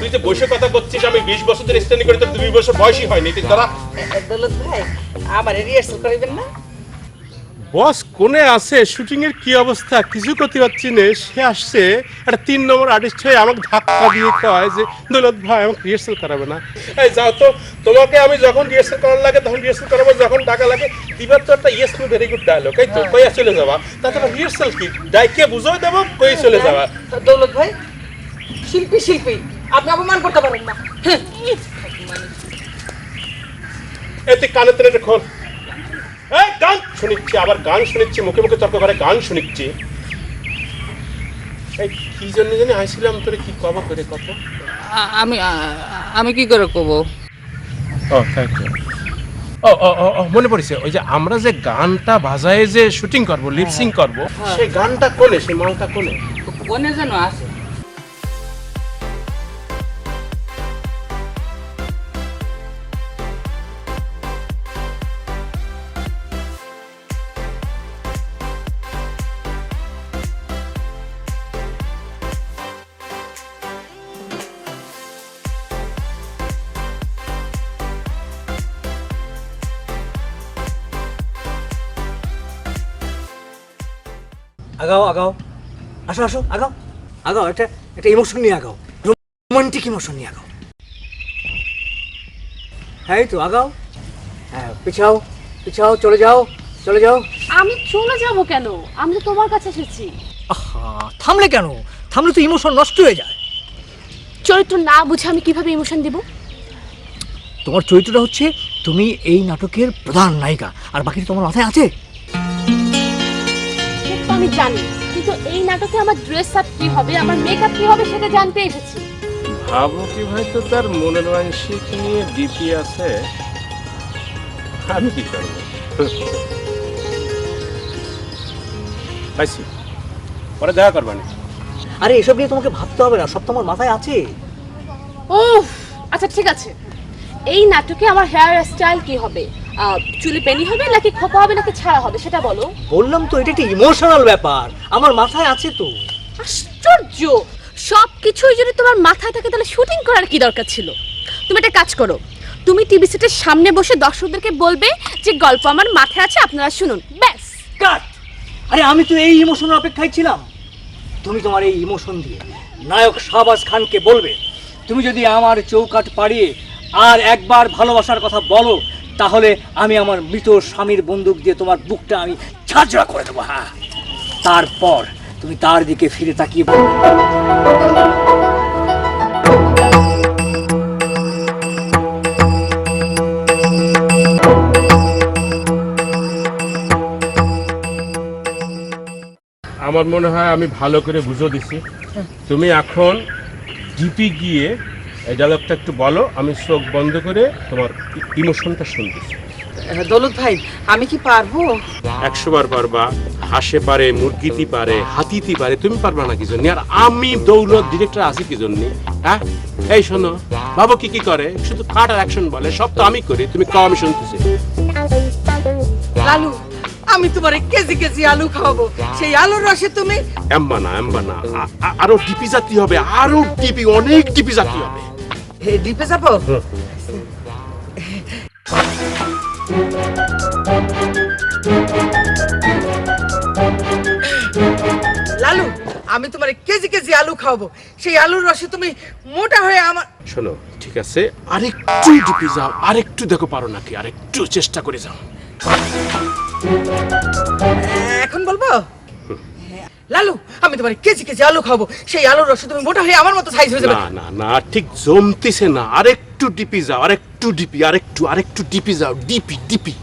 তুই যে বসে কথা বলছিস, আমি 20 বছর ধরে স্ট্যান্ডিং করি, তোর 2 বছর বয়সই হয়নি। তুই দাঁড়া। দৌলত ভাই, আমার রিহার্সাল করিবেন না? বস কোনে আছে, শুটিং এর কি অবস্থা কিছু করতে পারছি না। সে আসছে একটা 3 নম্বর আর্টিস্ট হয়ে আমাকে ধাক্কা দিয়ে কয় যে দৌলত ভাই আমাকে রিহার্সাল করাবে না। এই যাও তো, তোমাকে আমি যখন রিহার্সাল করার লাগে তখন রিহার্সাল করাবো, যখন টাকা লাগে দিবার তো একটা yes no very good dialogue, এই তো কইয়া চলে যাবা। তাছাড়া রিহার্সাল কি ডাইকে বুঝাই দেবো, কই চলে যাবা। দৌলত ভাই, শিল্পী শিল্পী, আপনি অপমান করতে পারেন না। এই তুই কানে তেনে খোল। এই গান শুনিচ্ছি, আবার গান শুনিচ্ছি, মুখে মুখে তর্ক করে গান শুনিচ্ছি। এই কি জন্য জানি আইছিলাম, তোরে কি কব করে কত। আমি কি করে কব? ও থ্যাংক ইউ। ও মনে পড়েছে, ওই যে আমরা যে গানটা বাজায় যে শুটিং করব, লিপসিং করব, সেই গানটা কোনে, সেই মালটা কোনে? কোনে যেন আছে। আগাও আগাও, আসো আসো, আগাও আগাও, একটা ইমোশন নিয়ে আগাও, রোমান্টিক ইমোশন নিয়ে আগাও। হ্যাঁ তো আগাও, হ্যাঁ পিছাও পিছাও, চলে যাও চলে যাও। আমি চলে যাব কেন? আমি তো তোমার কাছে এসেছি। আহা, থামলে কেন? থামলে তো ইমোশন নষ্ট হয়ে যায়। চরিত্র না বুঝে আমি কিভাবে ইমোশন দিব? তোমার চরিত্রটা হচ্ছে তুমি এই নাটকের প্রধান নায়িকা, আর বাকি তোমার মাথায় আছে। সেটা আমি জানি, কিন্তু এই নাটকে আমার ড্রেস আপ কি হবে, আমার মেকআপ কি হবে সেটা জানতে এসেছি। ভাবো কি ভাই, তো তার মনের মানসিক নিয়ে ডিপি আছে, আমি কি করবো? পাইছি, পরে দেখা করবানি। আরে এসব নিয়ে তোমাকে ভাবতে হবে না, সব তোমার মাথায় আছে। ও আচ্ছা ঠিক আছে, এই নাটকে আমার হেয়ার স্টাইল কি হবে? চুলে বেনি হবে নাকি খোপা হবে নাকি ছাড়া হবে সেটা বলো। বললাম তো এটা একটা ইমোশনাল ব্যাপার, আমার মাথায় আছে তো। আশ্চর্য, সব কিছুই যদি তোমার মাথায় থাকে তাহলে শুটিং করার কি দরকার ছিল? তুমি একটা কাজ করো, তুমি টিভি সেটের সামনে বসে দর্শকদেরকে বলবে যে গল্প আমার মাথায় আছে, আপনারা শুনুন, ব্যাস। কাট। আরে আমি তো এই ইমোশনের অপেক্ষায় ছিলাম। তুমি তোমার এই ইমোশন দিয়ে নায়ক শাহবাজ খানকে বলবে, তুমি যদি আমার চৌকাঠ পাড়িয়ে আর একবার ভালোবাসার কথা বলো, তাহলে আমি আমার মৃত স্বামীর বন্দুক দিয়ে তোমার বুকটা আমি ঝাঁঝরা করে দেবো। হ্যাঁ, তারপর তুমি তার দিকে ফিরে তাকিয়ে বলবে, আমার মনে হয় আমি ভালো করে বুঝিয়ে দিছি। তুমি এখন ডিপি গিয়ে এই ডায়লগটা একটু বলো, আমি চোখ বন্ধ করে তোমার ইমোশনটা শুনতেছি। দৌলত ভাই, আমি কি পারবো? 100 বার পারবা। হাসে পারে, মুরগিতি পারে, হাতিতি পারে, তুমি পারবা না কি জন্য? আর আমি দৌলত ডিরেক্টর আছি কি জন্য? হ্যাঁ, এই শোনো, বাবু কি কি করে, শুধু কাট আর অ্যাকশন বলে, সব তো আমি করি, তুমি কম আমি শুনতেছি। লালু, আমি তোমারে কেজি কেজি আলু খাওয়াবো, সেই আলুর রসে তুমি এম্বা না, আরো ডিপি জাতি হবে, আরো ডিপি, অনেক ডিপি জাতি হবে। ডিপে যাবো। লালু, আমি তোমারে কেজি কেজি আলু খাওয়াবো, সেই আলুর রসে তুমি মোটা হয়ে আমার। শোনো, ঠিক আছে, আরেকটু ডিপি যাও, আরেকটু দেখো পারো নাকি, আরেকটু চেষ্টা করে যাও। এখন বলবো? লালু, আমি তোমারে কেজি কেজি আলু খাবো, সেই আলুর রসে তুমি মোটা হয়ে আমার মতো সাইজ হয়ে যাবে। না, ঠিক জমতেছে না, আরেকটু ডিপি যাও, আরেকটু ডিপি, আরেকটু ডিপি যাও, ডিপি।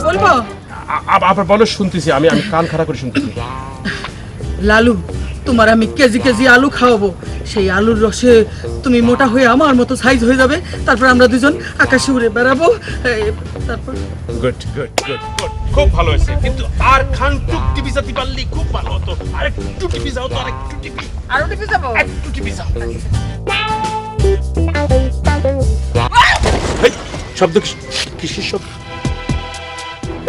বলবো? আবার বলো, শুনতেছি, আমি কান খাড়া করে শুনতেছি। লালু, তোমার আমি কেজি কেজি আলু খাওয়াবো, সেই আলুর রসে তুমি মোটা হয়ে আমার মতো সাইজ হয়ে যাবে, তারপর আমরা দুজন আকাশে উড়ে বেড়াবো। তারপর গুড, খুব ভালো হয়েছে, কিন্তু আর খানটুক টিপি জাতি পারলি খুব ভালো হতো। আরেকটু টিপি যাও তো, আরেকটু টিপি। আরো টিপে যাবো? একটু টিপি যাও। শব্দ কিসের শব্দ?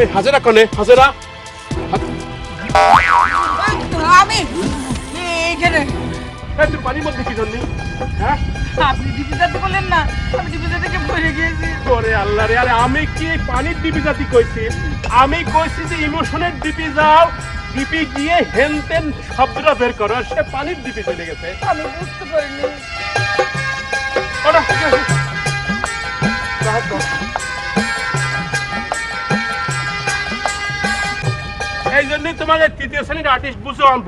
এই হাজেরা কোনে হাজেরা? আমি এইখানে। এই তুই পানির মধ্যে কি জন্য? হ্যাঁ আপনি ডিপি জাতি বললেন না, আমি ডিপি জাতিকে পড়ে গিয়েছি। ওরে আল্লাহ রে, আরে আমি কি পানির ডিপি জাতি কইছি? আমি কইছি যে ইমোশনের ডিপি যাও, ডিপি গিয়ে হেনতেন শব্দটা বের করো, আর সে পানির ডিপি চলে গেছে। আমি বুঝতে পারিনি। ওটা এই জন্যই তোমাকে তৃতীয় শ্রেণীর আর্টিস্ট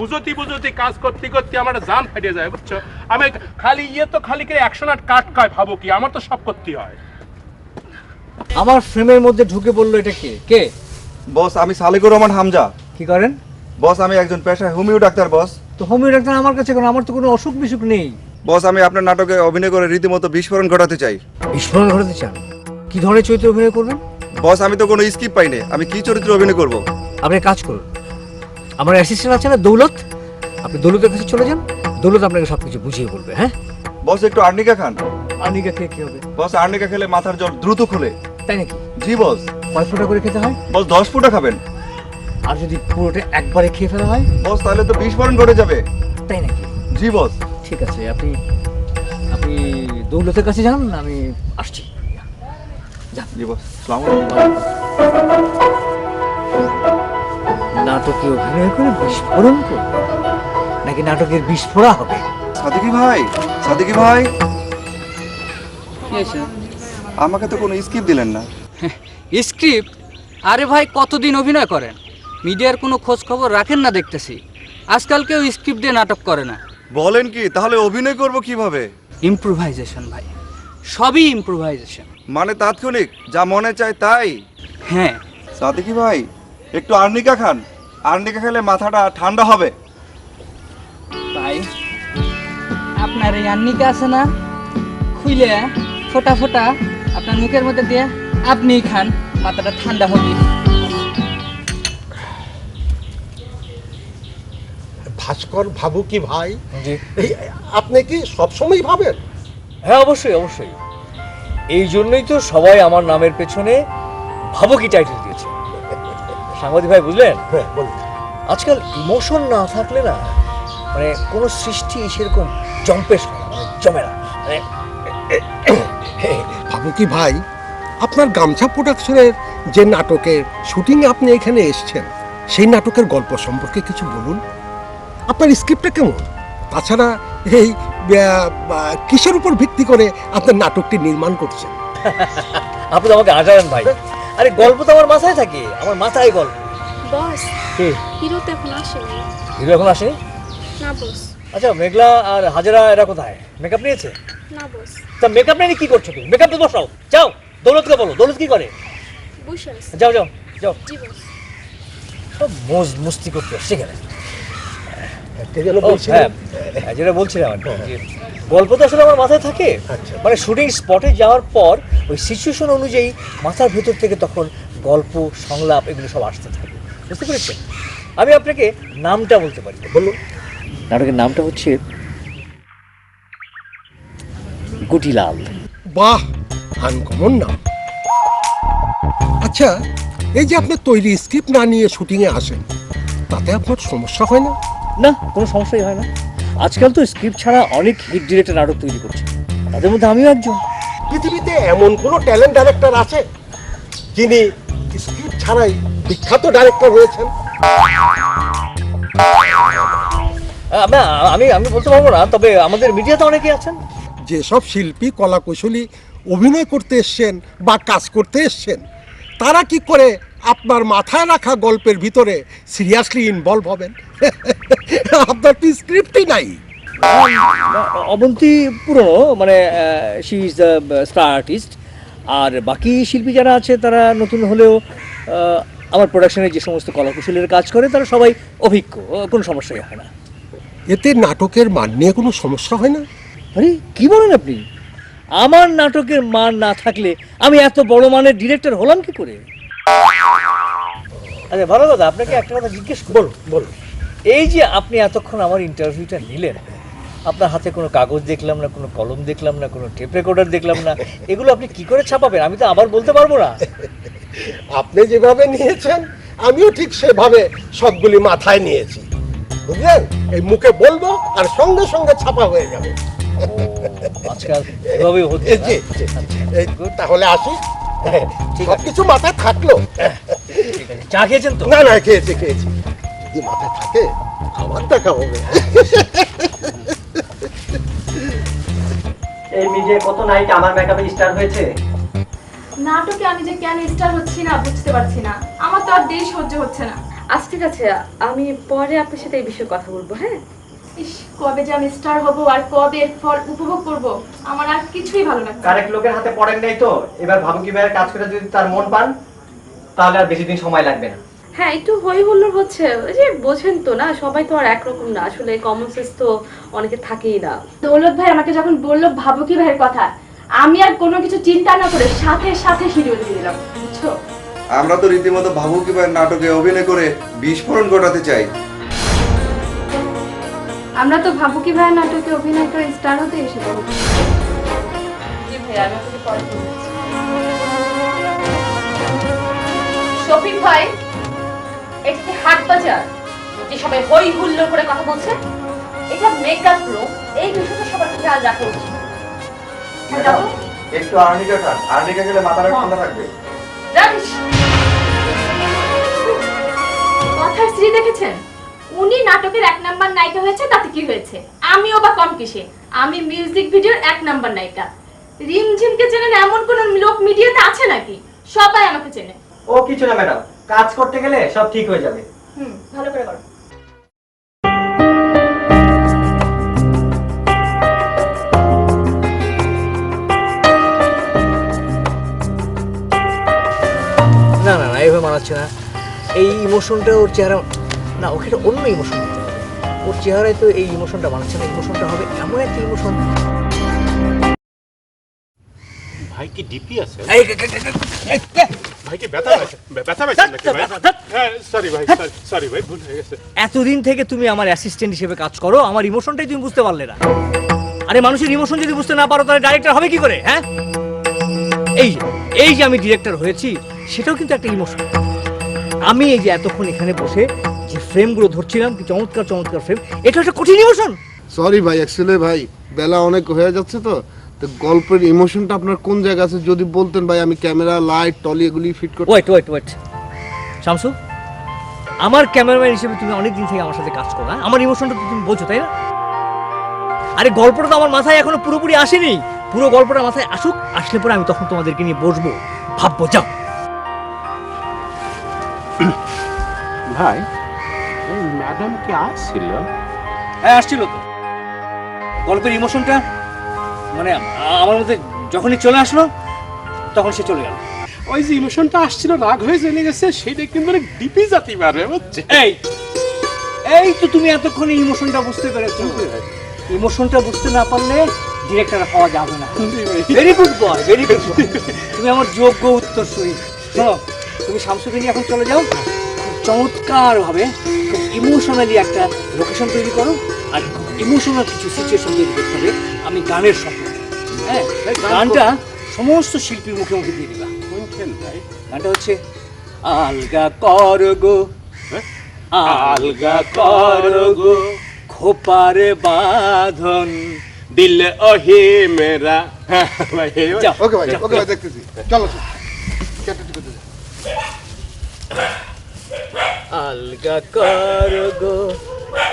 বুঝতি কাজ করতে করতে আমার জান ফাটিয়ে যায়, বুঝছো? আমি খালি তো খালি করে অ্যাকশন আর কাট কয়, ভাবো কি আমার তো সব করতে হয়। আমার ফ্রেমের মধ্যে ঢুকে বললো এটা কে কে? বস, আমি সালেকুর রহমান হামজা। কি করেন? বস, আমি একজন পেশায় হোমিও ডাক্তার। বস, তো হোমিও ডাক্তার আমার কাছে কেন? আমার তো কোনো অসুখ বিসুখ নেই। বস, আমি আপনার নাটকে অভিনয় করে রীতিমতো বিস্ফোরণ ঘটাতে চাই। বিস্ফোরণ ঘটাতে চান? কি ধরনের চরিত্রে অভিনয় করবেন? বস, আমি তো কোনো স্কিপ পাইনি, আমি কি চরিত্রে অভিনয় করব? আপনি কাজ করুন, আমার অ্যাসিস্ট্যান্ট আছে না দৌলত, আপনি দৌলতের কাছে চলে যান, দৌলত আপনাকে সব কিছু বুঝিয়ে বলবে। হ্যাঁ, বস, একটু আর্নিকা খান। আর্নিকা খেয়ে কি হবে? বস, আর্নিকা খেলে মাথার জ্বর দ্রুত খুলে। তাই নাকি? জি বস। কয় ফোঁটা করে খেতে হয়? বস, 10 ফুটা খাবেন। আর যদি পুরোটা একবারে খেয়ে ফেলা হয়? বস, তাহলে তো বিস্ফোরণ ঘটে যাবে। তাই নাকি? জি বস। ঠিক আছে, আপনি আপনি দৌলতের কাছে যান, আমি আসছি। জি বস, আসসালামু আলাইকুম। নাটকে অভিনয় করে বিস্ফোরণ করবে নাকি নাটকের বিস্ফোরা হবে? সাদিকি ভাই, সাদিকি ভাই, কি হয়েছে? আমাকে তো কোনো স্কিপ দিলেন না। স্ক্রিপ্ট? আরে ভাই, কতদিন অভিনয় করেন, মিডিয়ার কোনো খোঁজ খবর রাখেন না দেখতেছি। আজকাল কেউ স্ক্রিপ্ট দিয়ে নাটক করে না। বলেন কি? তাহলে অভিনয় করব কিভাবে? ইম্প্রোভাইজেশন ভাই, সবই ইম্প্রোভাইজেশন। মানে তাৎক্ষণিক যা মনে চায় তাই? হ্যাঁ। সাদিকি ভাই, একটু আর্নিকা খান, আর্নিকা খেলে মাথাটা ঠান্ডা হবে। ভাই, আপনার এই আন্নিকা আছে না, খুইলে ফোটা ফোটা আপনার মুখের মধ্যে দিয়ে আপনি খান, মাথাটা ঠান্ডা হবে। ভাস্কর ভাবু কি ভাই? জি। এই আপনি কি সবসময় ভাবেন? হ্যাঁ, অবশ্যই অবশ্যই, এই জন্যই তো সবাই আমার নামের পেছনে ভাবুকি টাইটেল দিয়েছে। সাংবাদিক ভাই, বুঝলেন, হ্যাঁ বলুন। আজকাল ইমোশন না থাকলে না, মানে কোনো সৃষ্টি সেরকম জম্পেশ হয় না, মানে জমে না। মানে ভাবু কি ভাই, আপনার গামছা প্রোডাকশনের যে নাটকের শুটিং আপনি এখানে এসেছেন, সেই নাটকের গল্প সম্পর্কে কিছু বলুন। আপনার স্ক্রিপ্টটা কেমন? তাছাড়া এই কিসের উপর ভিত্তি করে আপনার নাটকটি নির্মাণ করছেন? আপনি তো আমাকে আজান ভাই, আরে গল্প তো আমার মাথায় থাকে, আমার মাথায় গল্প। বস, কি হিরো তো এখন আসেনি। হিরো এখন আসে? না বস, আচ্ছা, মেঘলা আর হাজেরা এরা কোথায়? মেকআপ নিয়েছে? না বস, তা মেকআপ নিয়ে কি করছো তুমি? মেকআপ তো বসাও, যাও দৌলতকে বলো। দৌলত কি করে? বসে আছে। যাও যাও যাও। জি বস। সব মোজ মুস্তি করতে আসছে এখানে। কে যেন ও, বলছিলেন? হ্যাঁ, যেটা বলছিলাম আর কি, যে গল্প তো আসলে আমার মাথায় থাকে, আচ্ছা। মানে শুটিং স্পটে যাওয়ার পর ওই সিচুয়েশন অনুযায়ী মাথার ভেতর থেকে তখন গল্প সংলাপ এগুলো সব আসতে থাকে, বুঝতে পেরেছেন? আমি আপনাকে নামটা বলতে পারি। বলুন। নাটকের নামটা হচ্ছে গুটিলাল। বাহ, আনকমন নাম। আচ্ছা, এই যে আপনি তৈরি স্ক্রিপ্ট না নিয়ে শুটিংয়ে আসেন, তাতে আপনার সমস্যা হয় না? না, কোনো সমস্যাই হয় না। আজকাল তো স্ক্রিপ্ট ছাড়া অনেক হিট ডিরেক্টর নাটক তৈরি করছে, তাদের মধ্যে আমিও একজন। পৃথিবীতে এমন কোনো ট্যালেন্ট ডাইরেক্টর আছে যিনি স্ক্রিপ্ট ছাড়াই বিখ্যাত ডাইরেক্টর হয়েছেন? আমি আমি বলতে পারবো না, তবে আমাদের মিডিয়াতে অনেকেই আছেন। যেসব শিল্পী কলা কৌশলী অভিনয় করতে এসছেন বা কাজ করতে এসছেন, তারা কি করে আপনার মাথায় রাখা গল্পের ভিতরে সিরিয়াসলি ইনভলভ হবেন? আপনার তো স্ক্রিপ্টই নাই। অবন্তী পুরনো, মানে she is the star artist, আর বাকি শিল্পী যারা আছে তারা নতুন হলেও আমার প্রোডাকশনে যে সমস্ত কলাকুশলীর কাজ করে তারা সবাই অভিজ্ঞ, কোনো সমস্যাই হয় না। এতে নাটকের মান নিয়ে কোনো সমস্যা হয় না? আরে কি বলেন আপনি? আমার নাটকের মান না থাকলে আমি এত বড় মানের ডিরেক্টর হলাম কি করে? আচ্ছা, ভালো কথা, আপনাকে একটা কথা জিজ্ঞেস করব। বলুন। এই যে আপনি এতক্ষণ আমার ইন্টারভিউটা নিলেন, আপনার হাতে কোনো কাগজ দেখলাম না, কোনো কলম দেখলাম না, কোনো টেপ রেকর্ডার দেখলাম না, এগুলো আপনি কি করে ছাপাবেন? আমি তো আবার বলতে পারবো না। আপনি যেভাবে নিয়েছেন আমিও ঠিক সেভাবে সবগুলি মাথায় নিয়েছি, বুঝলেন? এই মুখে বলবো আর সঙ্গে সঙ্গে ছাপা হয়ে যাবে। আজকাল এভাবেই হচ্ছে জি, জি। এই, তাহলে আসি। সবকিছু মাথায় থাকলো। চা খেয়েছেন তো? না না, খেয়েছি খেয়েছি। যদি মাথায় থাকে আমার দেখা হবে। এই মিডিয়া কত নায়িকা আমার মেকআপে স্টার হয়েছে। নাটকে আমি যে কেন স্টার হচ্ছি না বুঝতে পারছি না, আমার তো আর দেশ সহ্য হচ্ছে না। আচ্ছা ঠিক আছে, আমি পরে আপনার সাথে এই বিষয়ে কথা বলবো। হ্যাঁ, ইস, কবে যে আমি স্টার হব আর কবে এর ফল উপভোগ করব, আমার আর কিছুই ভালো লাগছে না। কারেক্ট লোকের হাতে পড়েন নাই তো, এবার ভাবুকি ভাইয়ের কাজ করে যদি তার মন পান তাহলে আর বেশি দিন সময় লাগবে না। হ্যাঁ, একটু হই হুল্লোড় হচ্ছে, ওই যে বোঝেন তো না, সবাই তো আর একরকম না, আসলে কমন সেন্স তো অনেকে থাকেই না। দৌলত ভাই আমাকে যখন বললো ভাবুকি ভাইয়ের কথা, আমি আর কোনো কিছু চিন্তা না করে সাথে সাথে শিডিউল দিয়ে দিলাম, বুঝছো? আমরা তো রীতিমতো ভাবুকি ভাইয়ের নাটকে অভিনয় করে বিস্ফোরণ ঘটাতে চাই। আমরা তো ভাবুকি ভাইয়ের নাটকে অভিনয় করে স্টার হতে এসেছি। জি ভাই, আমি আপনাকে পরে ফোন করছি। শফিক ভাই, এটা কি হাট বাজার যে সবাই হই হুল্লোড় করে কথা বলছে? এটা মেকআপ রুম, এই বিষয়টা সবার খেয়াল রাখা উচিত। হ্যাঁ, যাবো? একটু আর্নিকা খান, আর্নিকা খেলে মাথাটা ঠান্ডা থাকবে। জানিস, কথার স্ত্রী দেখেছেন? উনি নাটকের 1 নাম্বার নায়িকা হয়েছে, তাতে কি হয়েছে? আমিও বা কম কিসে? আমি মিউজিক ভিডিওর 1 নাম্বার নায়িকা। রিমঝিমকে চেনেন এমন কোন লোক মিডিয়াতে আছে নাকি? সবাই আমাকে চেনে। ও কিছু না ম্যাডাম, কাজ করতে গেলে সব ঠিক হয়ে যাবে। ভালো করে করো। না না না, এইভাবে মানাচ্ছে না। এই ইমোশনটা ওর চেহারা না, ওকে একটা অন্য ইমোশন দিতে হবে। ওর চেহারায় তো এই ইমোশনটা বানাচ্ছে না, ইমোশনটা হবে এমন একটা ইমোশন। ভাই কি ডিপি আছে? ভাই কি ব্যথা পাইছে? ব্যথা পাইছে নাকি ভাই? হ্যাঁ, সরি ভাই, সরি ভাই, ভুল হয়ে গেছে। এতদিন থেকে তুমি আমার অ্যাসিস্ট্যান্ট হিসেবে কাজ করো, আমার ইমোশনটাই তুমি বুঝতে পারলে না। আরে মানুষের ইমোশন যদি বুঝতে না পারো তাহলে ডাইরেক্টর হবে কি করে? হ্যাঁ, এই যে আমি ডিরেক্টর হয়েছি সেটাও কিন্তু একটা ইমোশন। আমি এই যে এতক্ষণ এখানে বসে যে ফ্রেমগুলো ধরছিলাম, কি চমৎকার চমৎকার ফ্রেম, এটা একটা কঠিন ইমোশন। সরি ভাই, অ্যাকচুয়ালি ভাই বেলা অনেক হয়ে যাচ্ছে তো, তো গল্পের ইমোশনটা আপনার কোন জায়গা আছে যদি বলতেন ভাই, আমি ক্যামেরা লাইট টলি এগুলি ফিট করতে। ওয়েট শামসু, আমার ক্যামেরাম্যান হিসেবে তুমি অনেক দিন থেকে আমার সাথে কাজ করো, হ্যাঁ? আমার ইমোশনটা তো তুমি বোঝো, তাই না? আরে গল্পটা তো আমার মাথায় এখনো পুরোপুরি আসেনি, পুরো গল্পটা মাথায় আসুক, আসলে পরে আমি তখন তোমাদেরকে নিয়ে বসবো, ভাববো। যাও ভাই, এই ম্যাডাম কি আসছিল? হ্যাঁ, আসছিল তো। গল্পের ইমোশনটা মানে আমার মধ্যে যখনই চলে আসলো তখন সে চলে গেল। ওই যে ইমোশনটা আসছিল, রাগ হয়ে চলে গেছে, সেটা কিন্তু মানে ডিপি জাতি পারবে, বুঝছে? এই তো তুমি এতক্ষণে ইমোশনটা বুঝতে পেরেছো। ইমোশনটা বুঝতে না পারলে ডিরেক্টর হওয়া যাবে না। Very good boy, very good boy. তুমি আমার যোগ্য উত্তরসূরি। শোনো, তুমি শামসুকে নিয়ে এখন চলে যাও, চমৎকার ভাবে ইমোশনালি একটা লোকেশন তৈরি করো, আর ইমোশনাল কিছু সিচুয়েশন তৈরি করতে হবে। আমি গানের সঙ্গে, হ্যাঁ, গানটা সমস্ত শিল্পীর মুখে মুখে দিয়ে দিবা। কোনখান ভাই? গানটা হচ্ছে আলগা কর গো, আলগা কর গো খোপারে বাঁধন। দিল ওহে মেরা। ভাই, যাও, ওকে ভাই, ওকে ভাই, দেখতেছি। চলো আলগা কর গো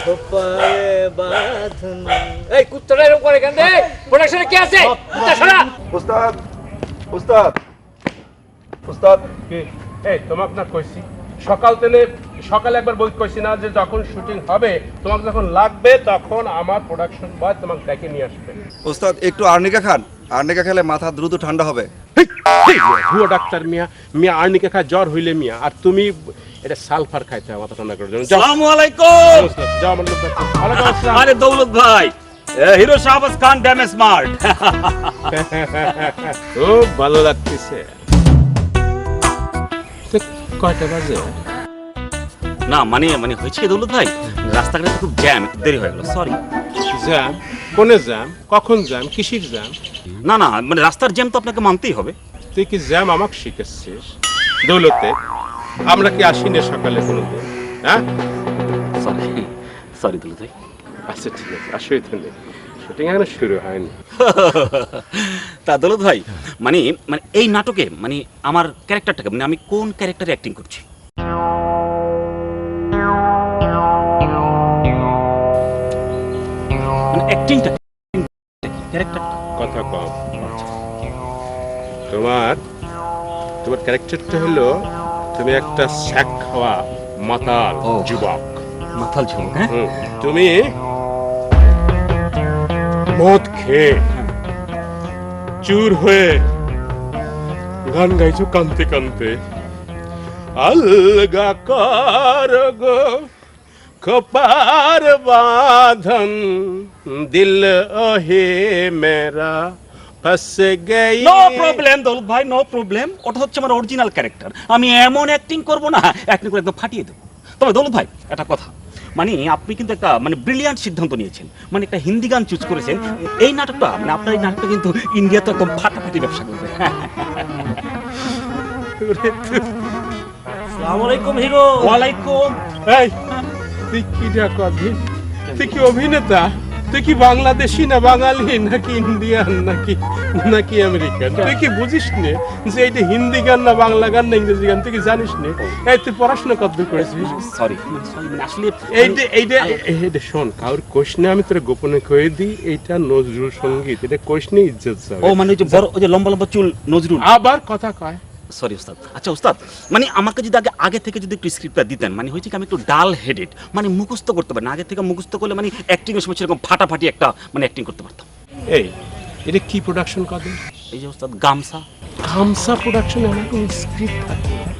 খোপারে বাঁধন। এই কুত্তাটা এরকম করে কেন রে? প্রোডাকশনে কে আছে? কুত্তা সরা। উস্তাদ, উস্তাদ, উস্তাদ, কি? এই তোমাকে না কইছি সকালে একবার বই কইছি না যে যখন শুটিং হবে তোমাকে যখন লাগবে তখন আমার প্রোডাকশন বয় তোমাকে ডেকে নিয়ে আসবে। উস্তাদ একটু আর্নিকা খান, আর্নিকা খেলে মাথা দ্রুত ঠান্ডা হবে। ভুয়ো ডাক্তার মিয়া আর্নিকা খায় জ্বর হইলে মিয়া, আর তুমি এটা সালফার খাইতে হয় মাথা ঠান্ডা করার জন্য। আসসালামু আলাইকুম। যাও আমার লোক দেখো। ওয়ালাইকুম আসসালাম। আরে দৌলত ভাই, হিরো শাহবাজ খান ড্যাম স্মার্ট। খুব ভালো লাগতেছে। কয়টা বাজে? না মানে হয়েছে কি দৌলত ভাই, রাস্তাঘাটে খুব জ্যাম, একটু দেরি হয়ে গেল, সরি। জ্যাম? কোনে জ্যাম? কখন জ্যাম? কিসির জ্যাম? না মানে রাস্তার জ্যাম তো আপনাকে মানতেই হবে। তুই কি জ্যাম আমাকে শিখেছিস? দৌলতে আমরা কি আসিনি সকালে কোনোদিন? হ্যাঁ, সরি সরি দুলু ভাই। আচ্ছা ঠিক আছে, অসুবিধা নেই, শুটিং এখনো শুরু হয়নি। তা দৌলত ভাই, মানে মানে এই নাটকে মানে আমার ক্যারেক্টারটাকে মানে আমি কোন ক্যারেক্টারে অ্যাক্টিং করছি? মানে অ্যাক্টিংটা ক্যারেক্টার কথা কম। তোমার তোমার ক্যারেক্টারটা হলো তুমি একটা স্যাক খাওয়া মাতাল ও। যুবক। মাথাল ঝুমুক, হ্যাঁ? তুমি মদ খেয়ে চুর হয়ে গান গাইছো কানতে কানতে, अलगा कर गो खपार बांधन दिल ओहे मेरा फंस गई। নো প্রবলেম দৌলত ভাই, নো প্রবলেম। ওটা হচ্ছে আমার অরিজিনাল ক্যারেক্টার। আমি এমন অ্যাক্টিং করব না, অ্যাক্টিং করে একদম ফাটিয়ে দেবো। তবে দৌলত ভাই একটা কথা, মানে আপনি কিন্তু একটা মানে ব্রিলিয়ান্ট সিদ্ধান্ত নিয়েছেন, মানে একটা হিন্দি গান চুজ করেছেন। এই নাটকটা মানে আপনার এই নাটকটা কিন্তু ইন্ডিয়াতে একদম ফাটাফাটি ব্যবসা করবে। আসসালামু আলাইকুম হিরো। ওয়ালাইকুম। এই তুই কি ডাকি? তুই কি অভিনেতা? তুই কি বাংলাদেশি না বাঙালি নাকি ইন্ডিয়ান নাকি নাকি আমেরিকান? তুই কি বুঝিস নে যে এটা হিন্দি গান না বাংলা গান না ইংরেজি গান? তুই কি জানিস নে? এই তুই পড়াশোনা কতদূর করেছিস? সরি সরি, মানে আসলে এইটা শোন, কারোর কোশ্চেনে আমি তোরা গোপনে কয়ে দিই, এইটা নজরুল সঙ্গীত, এটা কোশ্চেনে ইজ্জত যাবে। ও মানে ওই যে বড় ওই যে লম্বা লম্বা চুল নজরুল। আবার কথা কয়। সরি ওস্তাদ। আচ্ছা ওস্তাদ, মানে আমাকে যদি আগে থেকে যদি একটু স্ক্রিপ্টটা দিতেন, মানে হয়েছে কি আমি একটু ডাল হেডেড, মানে মুখস্থ করতে পারি না। আগে থেকে মুখস্থ করলে মানে অ্যাক্টিং এর সময় সেরকম ফাটাফাটি একটা মানে অ্যাক্টিং করতে পারতাম। এই এটা কি প্রোডাকশন কবে? এই যে ওস্তাদ গামছা। গামছা প্রোডাকশনে আমার কোনো স্ক্রিপ্ট থাকে না,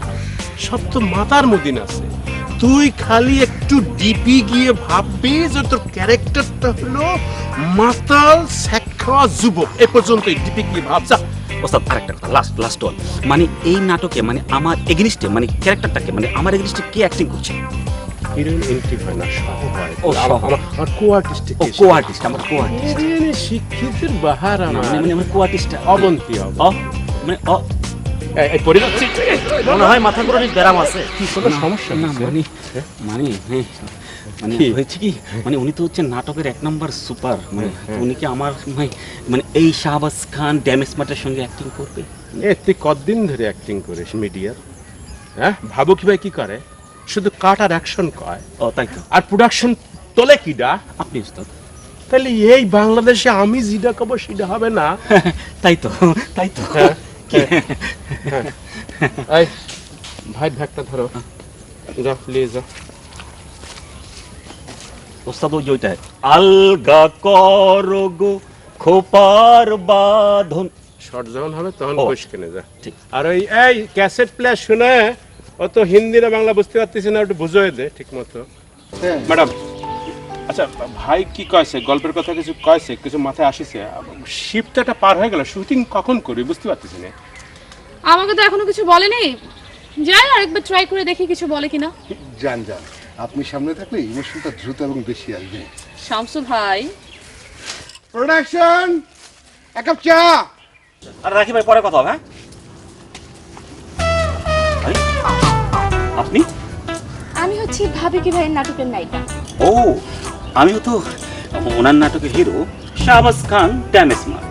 সব তো মাথার মদিন আছে। তুই খালি একটু ডিপি গিয়ে ভাববি যে তোর ক্যারেক্টারটা হলো মাতাল স্যাক্রা যুবক। এ পর্যন্তই ডিপি গিয়ে ভাবছা। ওস্তাদ আরেকটা কথা, লাস্ট ওয়ান, মানে এই নাটকে মানে আমার এগেনিস্টে মানে ক্যারেক্টারটাকে মানে আমার এগেনিস্টে কে অ্যাক্টিং করছে? হিরোইন এন্ট্রি হয় না, সহ হয়। ও, সহ। আমার কো আর্টিস্ট। ও কো আর্টিস্ট, আমার কো আর্টিস্ট। শিক্ষিতের বাহার মানে আমার মানে আমার কো আর্টিস্ট অবন্তি ও মানে ও এই পড়ে যাচ্ছি। মনে হয় মাথা করে ব্যারাম আছে। কি কোনো সমস্যা না নেই? মানে মানে হ্যাঁ, মানে কি? হয়েছে কি, মানে উনি তো হচ্ছেন নাটকের 1 নাম্বার সুপার, মানে উনি কি আমার মানে এই শাহবাজ খান ড্যামেজ মার্টের সঙ্গে অ্যাক্টিং করবে? এ তুই কতদিন ধরে অ্যাক্টিং করিস মিডিয়ার? হ্যাঁ, ভাবো কি ভাই কি করে? শুধু কাট আর অ্যাকশন কয়, ও তাই তো। আর প্রোডাকশন তোলে কিডা? আপনি উস্তাদ। তাহলে এই বাংলাদেশে আমি যেটা কব সেটা হবে না। তাই তো তাই তো। হ্যাঁ, এই ভাই ব্যাগটা ধরো, যা প্লিজ যা। ওস্তাদ ওই যে ওইটা আলগা করো গো খোপার বাঁধন। শর্ট যখন হবে তখন ও, বসে কিনে যা। ঠিক। আর ওই এই ক্যাসেট প্লেয়ার শুনে ও তো হিন্দি না বাংলা বুঝতে পারতেছি না, একটু বুঝিয়ে দে ঠিক মতো। ম্যাডাম, আচ্ছা ভাই কি কয়েছে, গল্পের কথা কিছু কয়েছে, কিছু মাথায় আসিছে? শিফটটা পার হয়ে গেল, শুটিং কখন করবি বুঝতে পারতেছি না। আমাকে তো এখনো কিছু বলেনি, যাই আরেকবার ট্রাই করে দেখি কিছু বলে কিনা। যান যান, আপনি সামনে থাকলে ইমোশনটা দ্রুত এবং বেশি আসবে। শামসু ভাই, প্রোডাকশন, এক কাপ চা। আর রাখি ভাই, পরে কথা হবে। হ্যাঁ আরে, আপনি? আমি হচ্ছি ভাবি কি ভাইয়ের নাটকের নায়িকা। ও, আমিও তো ওনার নাটকের হিরো শাহবাজ খান ড্যামেজ মার্ট।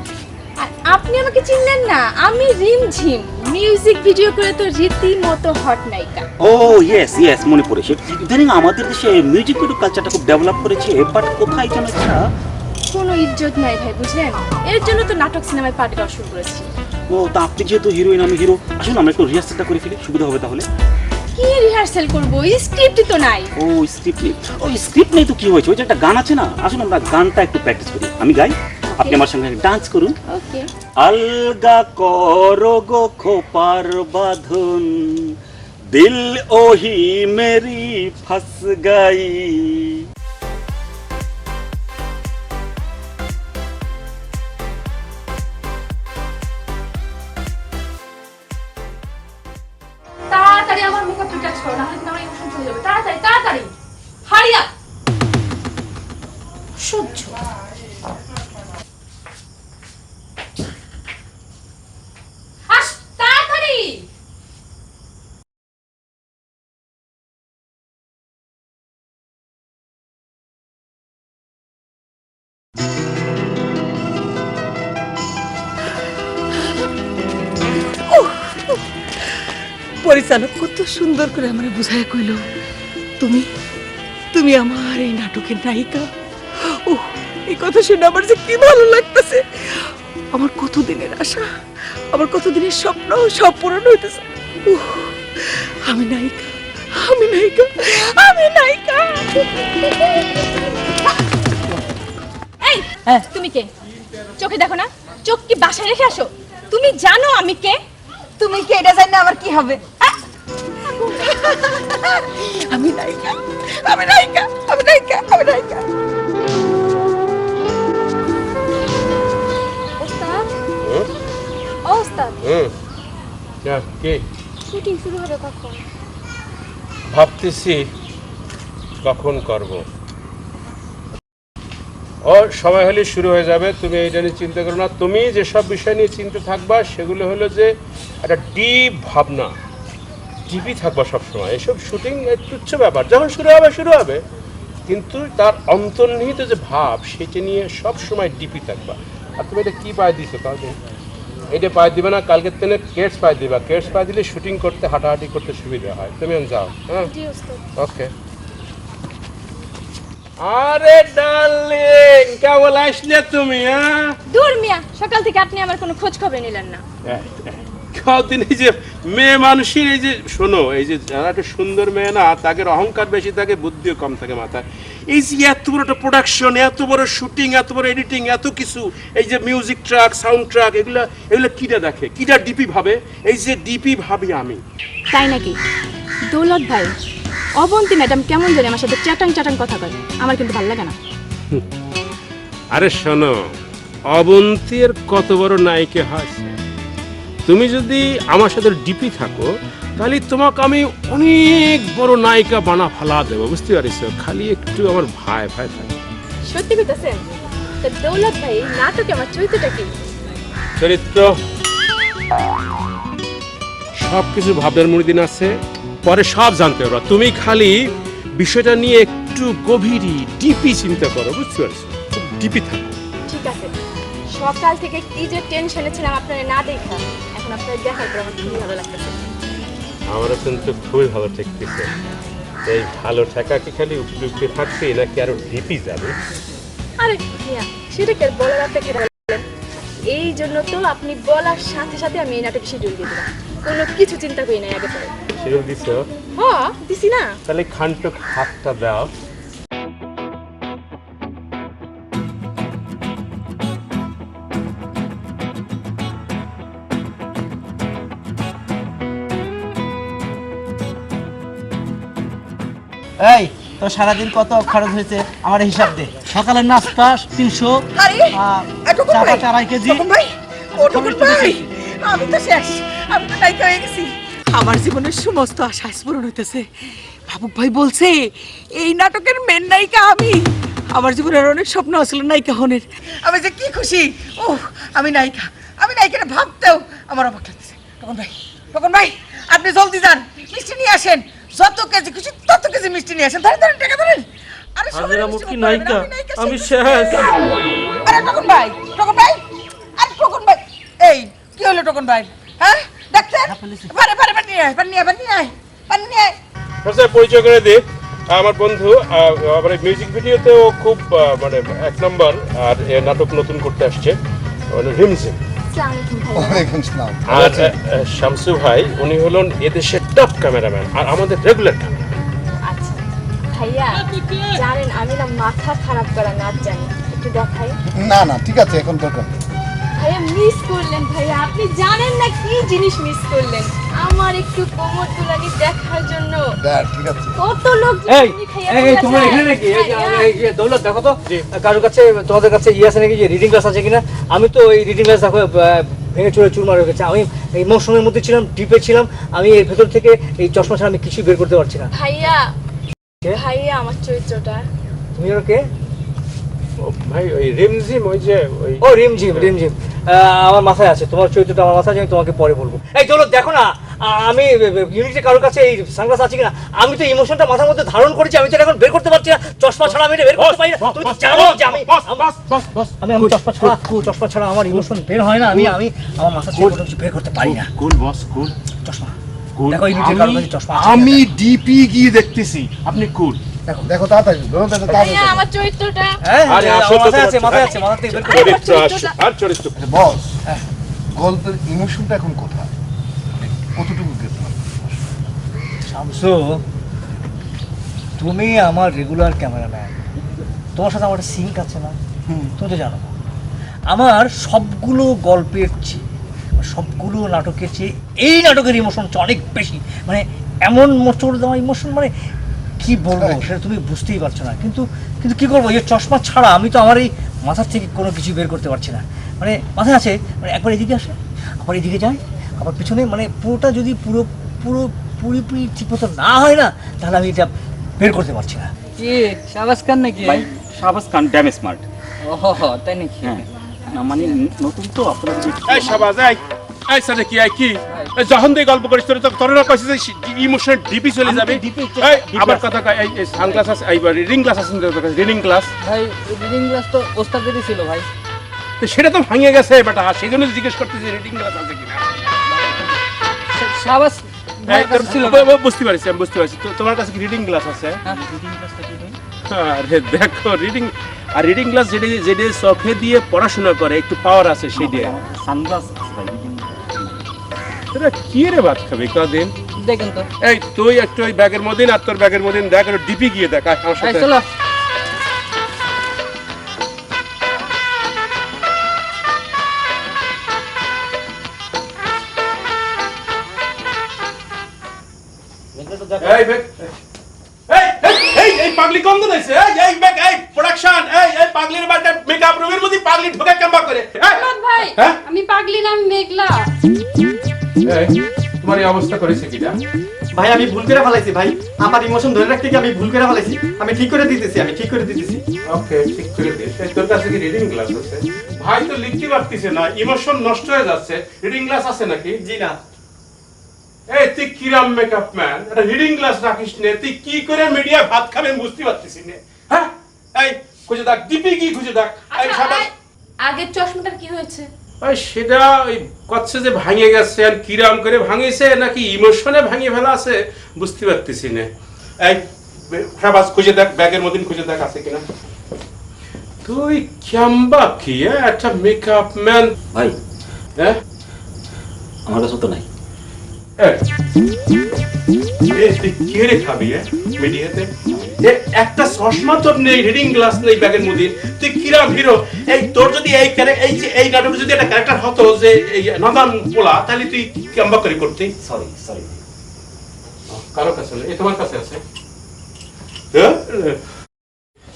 আর আপনি আমাকে চিনলেন না? আমি রিমঝিম, মিউজিক ভিডিও করে তো রীতিমতো হট নায়িকা। ও ইয়েস ইয়েস, মনে পড়েছে। ইদানিং আমাদের দেশে মিউজিক ভিডিও কালচারটা খুব ডেভেলপ করেছে, বাট কোথায় যেন একটা কোনো ইজ্জত নাই ভাই, বুঝলেন? এর জন্য তো নাটক সিনেমায় পার্টি দেওয়া শুরু করেছি। ও, তা আপনি যেহেতু হিরোইন আমি হিরো, আসুন আমরা একটু রিহার্সালটা করে ফেলি, সুবিধা হবে তাহলে। কি রিহার্সাল করবো? স্ক্রিপ্টই তো নাই। ও স্ক্রিপ্ট নেই? ও স্ক্রিপ্ট নেই তো কি হয়েছে, ওই যে একটা গান আছে না, আসুন আমরা গানটা একটু প্র্যাকটিস করি। আমি গাই, আপনি আমার সঙ্গে ডান্স করুন। ওকে। আলগা করো গো খোপার বাঁধন দিল ওহি মেরি ফস গাই। তাড়াতাড়ি আমার মেকআপ রিটাচ করো, না হলে কিন্তু আমার ইমোশন চলে যাবে। তাড়াতাড়ি তাড়াতাড়ি, হারি আপ। সহ্য। আস তাড়াতাড়ি। পরিচালক কত সুন্দর করে আমার বুঝায় কইল, তুমি তুমি আমার এই নাটকের নায়িকা। ও এই কথা শুনে আমার যে কি ভালো লাগতেছে। আমার কতদিনের আশা, আমার কতদিনের স্বপ্ন সব পূরণ হইতেছে। আমি নায়িকা, আমি নায়িকা, আমি নায়িকা। এই তুমি কে? চোখে দেখো না, চোখ কি বাসায় রেখে আসো? তুমি জানো আমি কে? তুমি কে এটা জানি না আমার কি হবে? আমি নায়িকা, আমি নায়িকা, আমি নায়িকা, আমি নায়িকা। ওস্তাদ, ও ওস্তাদ, কি শুটিং শুরু হবে কখন? ভাবতেছি কখন করব। ও সময় হলে শুরু হয়ে যাবে, তুমি এইটা নিয়ে চিন্তা করো না। তুমি যেসব বিষয় নিয়ে চিন্তা থাকবা সেগুলো হলো যে একটা ডিপ ভাবনা, ডিপই থাকবা সবসময়। এসব শুটিং তুচ্ছ ব্যাপার, যখন শুরু হবে কিন্তু তার অন্তর্নিহিত যে ভাব সেটা নিয়ে সবসময় ডিপই থাকবা। আর তুমি এটা কী পায়ে দিছো তাহলে? এটা পায়ে দিবে না, কালকের দিনে কেটস পায়ে দিবা। কেটস পায়ে দিলে শুটিং করতে হাঁটাহাঁটি করতে সুবিধা হয়। তুমি যাও। হ্যাঁ, ওকে। আরে ডার্লিং, কেমন আসলে তুমি? হ্যাঁ, দূর মিয়া, সকাল থেকে আপনি আমার কোনো খোঁজ খবর নিলেন না। কদিন এই যে মেয়ে মানুষের এই যে শোনো, এই যে যারা একটা সুন্দর মেয়ে না, তাদের অহংকার বেশি থাকে, বুদ্ধিও কম থাকে মাথায়। এই যে এত বড় একটা প্রোডাকশন, এত বড় শুটিং, এত বড় এডিটিং, এত কিছু, এই যে মিউজিক ট্র্যাক, সাউন্ড ট্র্যাক, এগুলো কিটা দেখে, কিটা ডিপি ভাবে? এই যে ডিপি ভাবি আমি। তাই নাকি? দৌলত ভাই, অবন্তী ম্যাডাম কেমন জানি আমার সাথে চ্যাটাং চ্যাটাং কথা কয়, আমার কিন্তু ভালো লাগে না। আরে শোনো, অবন্তীর কত বড় নায়িকা হয়েছে। তুমি যদি আমার সাথে ডিপি থাকো তাহলে তোমাকে আমি অনেক বড় নায়িকা বানা ফেলা দেবো, বুঝতে পারিস? খালি একটু আমার ভাই থাকে। সত্যি কইতাছেন? তা দৌলত ভাই, নাটকে আমার চরিত্রটা কি? চরিত্র সবকিছু ভাবনার মধ্যে আছে, পরে সব জানতে পারো। তুমি খালি বিষয়টা নিয়ে একটু গভীরই ডিপি চিন্তা করো, বুঝতে পারছো? ডিপি থাকো। ঠিক আছে, সকাল থেকে কি যে টেনশনে ছিলাম আপনারা না দেখা, এখন আপনারা দেখার পর আমার খুবই ভালো লাগতেছে। আমারও কিন্তু খুবই ভালো ঠেকতেছে। এই ভালো ঠেকা কি খালি উপযুক্ত থাকছে নাকি আরো ডিপি যাবে? আরে মিয়া, সেটা কি আর বলার অপেক্ষা রাখলেন? এই জন্য তো আপনি বলার সাথে সাথে আমি এই নাটকে শিডিউল দিয়ে দিলাম, কোনো কিছু চিন্তা করি নাই আগে পরে। শিডিউল দিছো? হ্যাঁ দিছি না। তাহলে খানটুক হাতটা দাও। এই তো সারাদিন কত খরচ হয়েছে আমার হিসাব দে। সকালের নাস্তা 300, আরে এটুকুন চা ভাই, 2.5 কেজি। টুকুন ভাই, ও টুকুন ভাই, আমি তো শেষ, আমি তো নায়িকা হয়ে গেছি। আমার জীবনের সমস্ত আশা পূরণ হইতেছে। ভাবুক ভাই বলছে এই নাটকের মেন নায়িকা আমি। আমার জীবনের অনেক স্বপ্ন ছিল নায়িকা হনের। আমি যে কি খুশি। ও আমি নায়িকা, আমি নায়িকাটা ভাবতেও আমার অবাক লাগতেছে। টুকুন ভাই, আপনি জলদি যান, মিষ্টি নিয়ে আসেন। যত কেজি খুশি তত কেজি মিষ্টি নিয়ে আসেন। ধরেন ধরেন, টাকা ধরেন। আরে কি নায়িকা, আমি শেষ। আরে টুকুন ভাই, আরে টুকুন ভাই, এই কি হলো টুকুন ভাই? হ্যাঁ ডাক্তার, পারে পানি নিয়ে আয়। পরিচয় করে দিই, আমার বন্ধু। আমার মিউজিক ভিডিওতেও খুব মানে 1 নম্বর। আর এ নাটক নতুন করতে আসছে, রিমঝিম। আর শামসু ভাই, উনি হলেন এদেশের টপ ক্যামেরাম্যান আর আমাদের রেগুলার ক্যামেরা। আচ্ছা ভাইয়া, জানেন আমি না মাথা খারাপ করা নাচ জানি, একটু দেখাই। না ঠিক আছে, এখন দরকার নেই। ভাইয়া মিস করলেন, ভাইয়া আপনি জানেন না কি জিনিস মিস করলেন। আমার একটু কোমর দুলানি দেখার জন্য ঠিক আছে। কত লোক এই তোমরা এখানে নাকি? এই যে দৌলত, দেখো তো কারোর কাছে, তোমাদের কাছে আছে নাকি যে রিডিং ক্লাস আছে কিনা? আমি তো এই রিডিং ক্লাস দেখো ভেঙে চুরে চুরমার হয়ে গেছে। আমি এই মৌসুমের মধ্যে ছিলাম, ডিপে ছিলাম, আমি এর ভেতর থেকে এই চশমা ছাড়া আমি কিছুই বের করতে পারছি না। ভাইয়া আমার চরিত্রটা। তুমি আর কে? ভাই ওই রিমঝিম, ও রিমঝিম। আমার মাথায় আছে, তোমার চরিত্রটা আমার মাথায় আছে, আমি তোমাকে পরে বলবো। এই চলো দেখো না, আমি ইউনিটে কারোর কাছে এই সানগ্লাস আছে কিনা? আমি তো ইমোশনটা মাথার মধ্যে ধারণ করেছি, আমি তো এখন বের করতে পারছি না। চশমা ছাড়া আমি এটা বের করতে পারি না। তুমি তো জানো যে আমি চশমা ছাড়া আমার ইমোশন বের হয় না। আমি আমার মাথা থেকে কোনো কিছু বের করতে পারি না। কুল বস, কুল। চশমা কুল দেখো, এই লুটের কারো কাছে চশমা আছে আমি ডিপি গিয়ে দেখতেছি আপনি কুল দেখো দেখো তাড়াতাড়ি ধরো, দেখো তাড়াতাড়ি দেখো। আমার চরিত্রটা হ্যাঁ আরে আমার আসলে তো মাথায় আছে তোমার- মাথায় আছে মাথা থেকে বের করে চরিত্র আসো আর চরিত্র আচ্ছা বস, গল্পের ইমোশনটা এখন কোথায়, মানে কতটুকু গেছে? শামসু, তুমি আমার রেগুলার ক্যামেরাম্যান, তোমার সাথে আমার সিঙ্ক আছে না? তুমি তো জানো আমার সবগুলো গল্পের চেয়ে সবগুলো নাটকের চেয়ে এই নাটকের ইমোশনটা অনেক বেশি, মানে এমন মোচড় দেওয়া ইমোশন, মানে কি বলবো সেটা তুমি বুঝতেই পারছো না। কিন্তু কিন্তু কি করবো, এই চশমা ছাড়া আমি তো আমার এই মাথার থেকে কোনো কিছু বের করতে পারছি না। মানে মাথায় আছে, মানে একবার এদিকে আসে আবার এদিকে যায় আবার পিছনে, মানে পুরোটা যদি পুরোপুরি ঠিক মতো না হয় না, তাহলে আমি এটা বের করতে পারছি না। কি শাহবাজ খান নাকি? ভাই শাহবাজ খান ড্যাম স্মার্ট। ওহো, তাই নাকি? হ্যাঁ না, মানে নতুন তো আপনারা এই শাবাজ এই সাথে কি কি যখন তুই গল্প করিস তোর না কইছিস যে ইমোশনাল ডিপি চলে যাবে। এই আবার কথা কয়, এই সানগ্লাস আছে, এই রিডিং গ্লাস আছে, রিডিং গ্লাস ভাই রিডিং গ্লাস তো ওস্তাদেরই ছিল ভাই। তো সেটা তো ভাঙে গেছে বেটা, সেই জন্য জিজ্ঞেস করতেছি রিডিং গ্লাস আছে কিনা। শাহবাজ এই তোর ছিল বুঝতে পারছি, আমি বুঝতে পারছি। তো তোমার কাছে কি রিডিং গ্লাস আছে? আরে দেখো রিডিং, আর রিডিং গ্লাস যেটা যেটা চোখে দিয়ে পড়াশোনা করে একটু পাওয়ার আছে সেইটা। সানগ্লাস ভাই। তোরা কি রে ভাত খাবি কদিন? দেখেন তো। এই তুই একটু ওই ব্যাগের মধ্যে আর তোর ব্যাগের মধ্যে দেখ, একটু ডিপি গিয়ে দেখ আমার এই সাথে। চলো। এই ব্যাগ, এই পাগলি কম তো নাইছে। এই ব্যাগ, এই প্রোডাকশন, এই পাগলির বাড়িতে মেকআপ রুমের মধ্যে পাগলি ঢোকে কেমবা করে? ভাই হ্যাঁ? আমি পাগলি না, আমি মেঘলা। এই তোমার এই অবস্থা করেছে কিটা? ভাই আমি ভুল করে ফেলাইছি ভাই, আমার ইমোশন ধরে রাখতে গিয়ে আমি ভুল করে ফেলাইছি। আমি ঠিক করে দিতেছি, আমি ঠিক করে দিতেছি। ওকে, ঠিক করে দে। এই তোর কাছে কি রিডিং গ্লাস আছে? ভাই তো লিখতে পারতিছে না, ইমোশন নষ্ট হয়ে যাচ্ছে। রিডিং গ্লাস আছে নাকি? জি না। এই তুই কিরাম মেকআপ ম্যান, এটা রিডিং গ্লাস রাখিস নে, তুই কি করে মিডিয়া ভাত খাবেন বুঝতে পারতিস না। হ্যাঁ, এই খুঁজে দেখ, ডিপি কি খুঁজে দেখ। এই সাবাস। আগের চশমাটার কি হয়েছে? ওই সেটা ওই কচ্ছে যে ভাঙে গেছে, আর কিরাম করে ভাঙিছে নাকি ইমোশনে ভাঙিয়ে ফেলা আছে বুঝতে পারতেছি না। এই সাবাস খুঁজে দেখ, ব্যাগের মধ্যে খুঁজে দেখ আছে কিনা। তুই কেমবা কি একটা মেকআপ ম্যান? ভাই হ্যাঁ, আমার কাছে তো নাই। তুই কে রে খাবি মিডিয়াতে? একটা চশমা তোর নেই, রিডিং গ্লাস নেই ব্যাগের মধ্যে, তুই কিরাম হিরো? এই তোর যদি এই এই নাটকে যদি একটা ক্যারেক্টার হতো যে এই নদান পোলা, তাহলে তুই কেমবা করে করতি? সরি কারো কাছে নেই, এই তোমার কাছে আছে।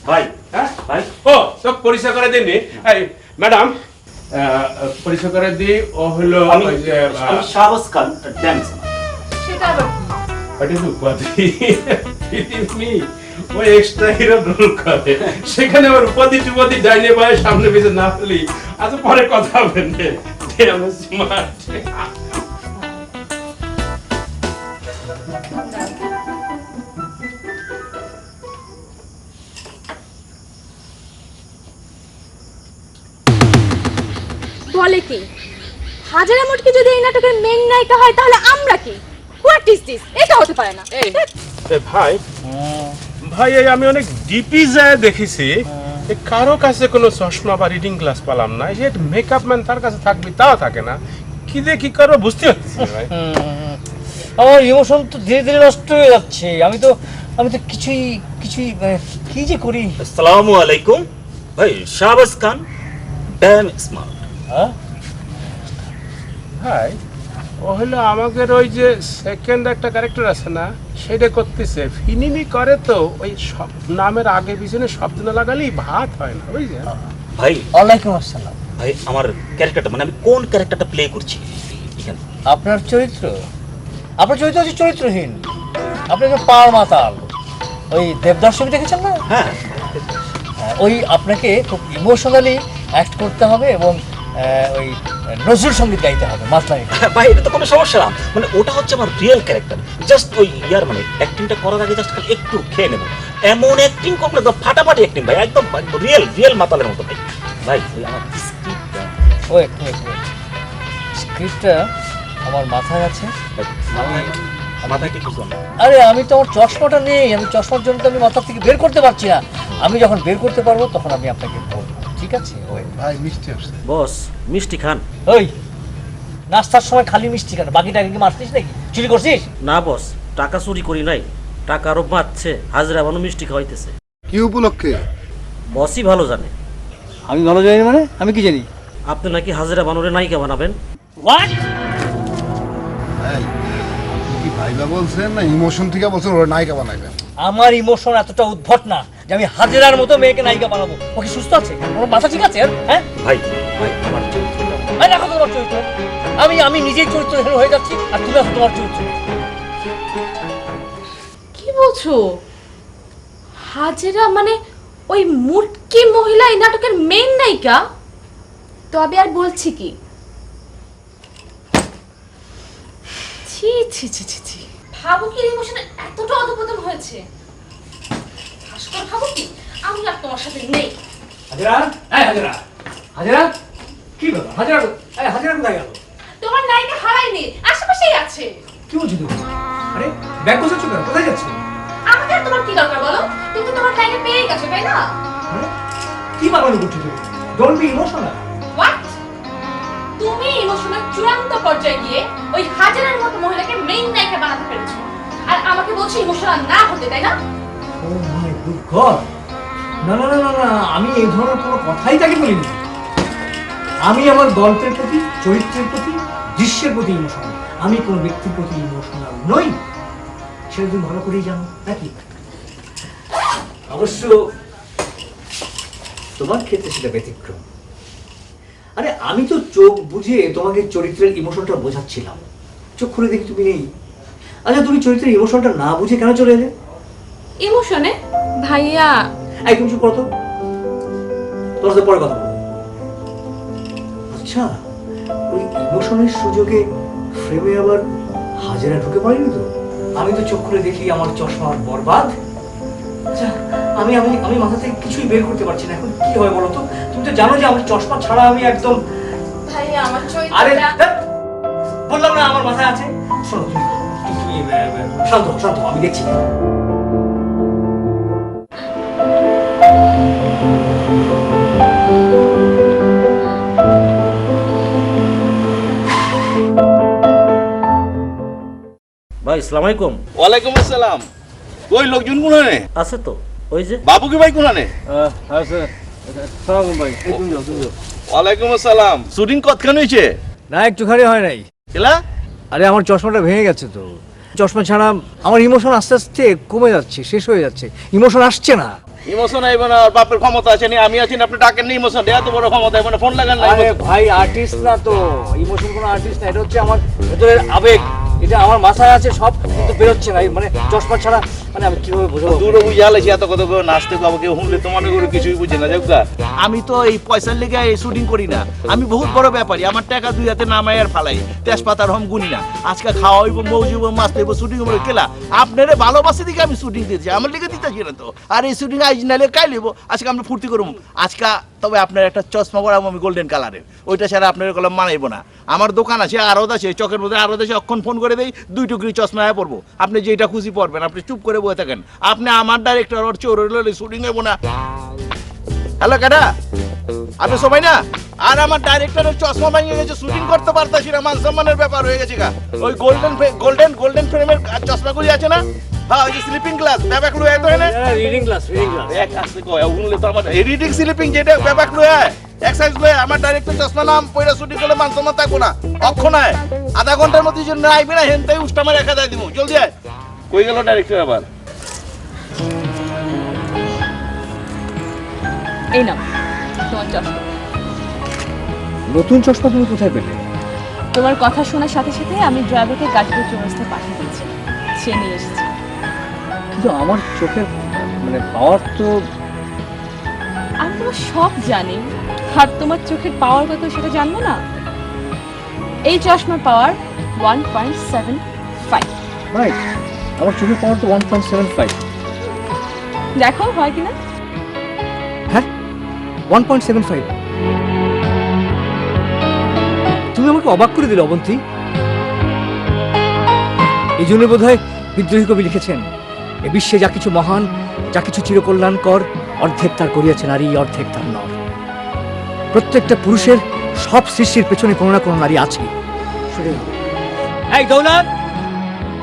ভাই। হ্যাঁ ভাই ও সব পরিচয় করে দিন। এই ম্যাডাম পরিচয় করে দিই, ও হলো আমি ওই যে শাহবাজ খান ড্যাম স্মার্ট। সেটা আবার কি? What is উপাধি? Believe me, ওই এক্সট্রা হিরো রোল করে, সেখানে ওর উপাধি টুপাধি ডাইনে বায়ে সামনে পেছনে না হলি আজ পরে কথা হবে না। Damn smart. বলে কি হাজারা মুটকি যদি এই নাটকের মেন নায়িকা হয় তাহলে আমরা কি? What is this? এটা হতে পারে না। এ ভাই, ভাই এই আমি অনেক ডিপি যায় দেখেছি, এ কারো কাছে কোনো চশমা বা রিডিং গ্লাস পেলাম না। যে মেকআপ ম্যান তার কাছে থাকবে, তাও থাকে না। কি দিয়ে কি করবো বুঝতে পারছি না ভাই। আমার ইমোশন তো ধীরে ধীরে নষ্ট হয়ে যাচ্ছে। আমি তো কিছুই মানে কি যে করি। আসসালামু আলাইকুম ভাই, শাহবাজ খান ড্যাম স্মার্ট। হ্যাঁ ভাই ও হলো আমাদের ওই যে সেকেন্ড একটা ক্যারেক্টার আছে না, সেটা করতেছে। ফিনিমি করে তো ওই সব নামের আগে পিছনে শব্দ না লাগালেই ভাত হয় না, বুঝলেন ভাই? ওয়ালাইকুম আসসালাম। ভাই আমার ক্যারেক্টারটা, মানে আমি কোন ক্যারেক্টারটা প্লে করছি এখানে? আপনার চরিত্র হচ্ছে চরিত্রহীন। আপনি তো পার মাতাল। ওই দেবদাস ছবি দেখেছেন না? হ্যাঁ, ওই আপনাকে খুব ইমোশনালি অ্যাক্ট করতে হবে এবং ওই নজরুল সঙ্গীত গাইতে হবে মাতলামি। ভাই এটা তো কোনো সমস্যা না, মানে ওটা হচ্ছে আমার রিয়েল ক্যারেক্টার। জাস্ট ওই ইয়ার মানে অ্যাক্টিংটা করার আগে জাস্ট একটু খেয়ে নেবো, এমন অ্যাক্টিং করবো একদম ফাটাফাটি অ্যাক্টিং ভাই, একদম রিয়েল মাতালের মতো ভাই। ভাই ওই আমার স্ক্রিপ্টটা স্ক্রিপ্টটা আমার মাথায় আছে। মাথায় কি কিছু না। আরে আমি তো আমার চশমাটা নেই, আমি চশমার জন্য তো আমি মাথা থেকে বের করতে পারছি না। আমি যখন বের করতে পারবো তখন আমি আপনাকে বলবো, ঠিক আছে? ওই ভাই মিষ্টি আসছে। বস মিষ্টি খান। ওই নাস্তার সময় খালি মিষ্টি কেন? বাকি টাকা কি মারছিস নাকি? চুরি করছিস? না বস, টাকা চুরি করি নাই, টাকা আরো বাঁচছে, হাজিরা বানো মিষ্টি খাওয়াইতেছে। কি উপলক্ষে? বসই ভালো জানে। আমি ভালো জানি মানে? আমি কি জানি? আপনি নাকি হাজিরা বানোরে নায়িকা বানাবেন। হোয়াট? ভাই আপনি কি ভাইবা বলছেন না ইমোশন থেকে বলছেন ওরা নায়িকা বানাইবেন? আমার ইমোশন এতটা উদ্ভট না যে আমি হাজিরার মতো মেয়েকে নায়িকা বানাবো। ও কি সুস্থ আছে? ওর মাথা ঠিক আছে? হ্যাঁ ভাই ভাই আমার চরিত্রটা এই দেখো তোমার চরিত্র। আমি নিজেই চরিত্রহীন হয়ে যাচ্ছি আর তুমি আছো তোমার চরিত্র। কি বলছো? হাজেরা মানে ওই মুটকি মহিলা এই নাটকের মেইন নায়িকা? তবে আর বলছি কি, ছি ছি ছি ছি ছি, ভাবুকির ইমোশনে এতটা অধপতন হয়েছে। ভাস্কর ভাবুকি, আমি আর তোমার সাথে নেই। হাজিরা, এই হাজিরা, হাজিরা, কি ব্যাপার? হাজিরা, এই হাজিরা কোথায় গেল? তোমার নায়িকা হারায়নি, আশেপাশেই আছে। কি বলছো তুমি? আরে ব্যাগ গোছাচ্ছ কেন? কোথায় যাচ্ছ? আমাকে আর তোমার কি দরকার বলো? তুমি তো তোমার নায়িকা পেয়ে গেছো, তাই না? কি বানানো করছো তুমি? Don't be emotional. হোয়াট? তুমি ইমোশনের চূড়ান্ত পর্যায়ে গিয়ে ওই হাজারের মতো মহিলাকে মেইন নায়িকা বানাতে পেরেছো, আর আমাকে বলছো ইমোশনাল না হতে, তাই না? ও মাই গুড গড, না না না না না, আমি এই ধরনের কোনো কথাই তাকে বলিনি। আমি আমার গল্পের প্রতি, চরিত্রের প্রতি, দৃশ্যের প্রতি ইমোশনাল। আমি কোনো ব্যক্তির প্রতি ইমোশনাল নই, সেটা তুমি ভালো করেই জানো নাকি? অবশ্য তোমার ক্ষেত্রে সেটা ব্যতিক্রম। আরে আমি তো চোখ বুঝে তোমাকে চরিত্রের ইমোশনটা বোঝাচ্ছিলাম, চোখ খুলে দেখি তুমি নেই। আচ্ছা তুমি চরিত্রের ইমোশনটা না বুঝে কেন চলে এলে? ইমোশনে ভাইয়া, এই তুমি চুপ করো তো, তোর সাথে পরে কথা বলবো। আচ্ছা ওই ইমোশনের সুযোগে ফ্রেমে আবার হাজারা ঢুকে পড়েনি তো? আমি তো চোখ খুলে দেখি আমার চশমা বরবাদ। আচ্ছা আমি আমি আমি মাথা থেকে কিছুই বের করতে পারছি না, এখন কি হয় বলো তো? তুমি তো জানো যে আমার চশমা ছাড়া আমি একদম। ভাইয়া আমার আরে চরিত্রটা, বললাম না আমার মাথায় আছে। শোনো তুমি তুমি শান্ত হও, শান্ত হও, আমি দেখছি। ভাই আসসালামু আলাইকুম। ওয়ালাইকুম আসসালাম। ওই লোকজন কোনানে আছে তো, ওই যে বাবু কি ভাই কোনানে? হ্যাঁ স্যার, সালাম ভাই। এই তুমি যাও, তুমি যাও। ওয়ালাইকুম আসসালাম। শুটিং কতক্ষণ হয়েছে? না একটুখানি হয় নাই। কেলা? আরে আমার চশমাটা ভেঙে গেছে তো, চশমা ছাড়া আমার ইমোশন আস্তে আস্তে কমে যাচ্ছে, শেষ হয়ে যাচ্ছে, ইমোশন আসছে না। ইমোশন আইব না, আর বাপের ক্ষমতা আছে না, আমি আছি না, আপনি ডাকেন না ইমোশন, এত বড় ক্ষমতা আইব না, ফোন লাগান না। আরে ভাই আর্টিস্ট না তো, ইমোশন কোনো আর্টিস্ট না, এটা হচ্ছে আমার ভেতরের আবেগ, এটা আমার মাথায় আছে সব, কিন্তু বেরোচ্ছে না, মানে চশমা ছাড়া মানে আমি কিভাবে বোঝাবো? দূর বুঝে আলেছি এত কত করে নাচতে পাবো, কেউ শুনলে তোমার করে কিছুই বুঝে না। যাক আমি তো এই পয়সার লেগে এই শুটিং করি না, আমি বহুত বড় ব্যাপারী, আমার টাকা দুই হাতে নামাই আর ফালাই, তেজপাতার হম গুনি না। আজকে খাওয়া হইব, মৌজ হইব, মাছ হইব, শুটিং হইব। কেলা আপনারে ভালোবাসে দিকে আমি শুটিং দিতেছি, আমার লিগে দিতেছি না তো। আর এই শুটিং আজ নালে কাই লিব, আজকে আমরা ফুর্তি করবো আজকে। তবে আপনার একটা চশমা করাবো আমি গোল্ডেন কালারের, ওইটা ছাড়া আপনার কলম মানাইবো না। আমার দোকান আছে আরত আছে, চকের মধ্যে আরত আছে, অক্ষণ ফোন করে দেই, 2 টুকরি চশমা পড়বো, আপনি যেটা খুশি পড়বেন, আপনি চুপ করে বসে থাকেন। আপনি আমার ডাইরেক্টর ওর চোর হইলে শুটিং হইব না। হ্যালো কাটা, আপনি সবাই না? আর আমার ডাইরেক্টরের চশমা ভেঙে গেছে, শুটিং করতে পারতাছি না, মান সম্মানের ব্যাপার হয়ে গেছে গা। ওই গোল্ডেন ফ্রেমের চশমাগুলি আছে না, হ্যাঁ ওই যে স্লিপিং গ্লাস, ব্যাপাক লুয়ে তো না, রিডিং গ্লাস, রিডিং গ্লাস এক আসতে কয় উনলে তো আমার রিডিং স্লিপিং যেটা ব্যাপাক লুয়ে এক্সারসাইজ লুয়ে, আমার ডাইরেক্টর চশমা নাম পয়রা শুটিং করলে মান সম্মান থাকবো না। অক্ষণ আয়, আধা ঘন্টার মধ্যে যদি না আইবি না, হেনতেই উষ্টামা রেখা দেয় দিব। জলদি আয়। কই গেল ডাইরেক্টর আবার? এই নাও তোমার চশমা। নতুন চশমা তুমি কোথায় পেলে? তোমার কথা শোনার সাথে সাথে আমি ড্রাইভারকে গাড়িতে চৌরাস্তায় পাঠিয়ে দিয়েছি, সে নিয়ে এসেছে। কিন্তু আমার চোখের মানে পাওয়ার তো। আমি তোমার সব জানি, আর তোমার চোখের পাওয়ার কত সেটা জানবো না? এই চশমার পাওয়ার 1.75। রাইট, আমার চোখের পাওয়ার তো 1.75। দেখো হয় কিনা। হ্যাঁ 1.75। তুমি আমাকে অবাক করে দিলে অবন্তী। এই জন্য বোধহয় বিদ্রোহী কবি লিখেছেন, এ বিশ্বে যা কিছু মহান, যা কিছু চিরকল্যাণকর, অর্ধেক তার করিয়াছে নারী, অর্ধেক তার নর। প্রত্যেকটা পুরুষের সব সৃষ্টির পেছনে কোনো না কোনো নারী আছে। এই দৌলত,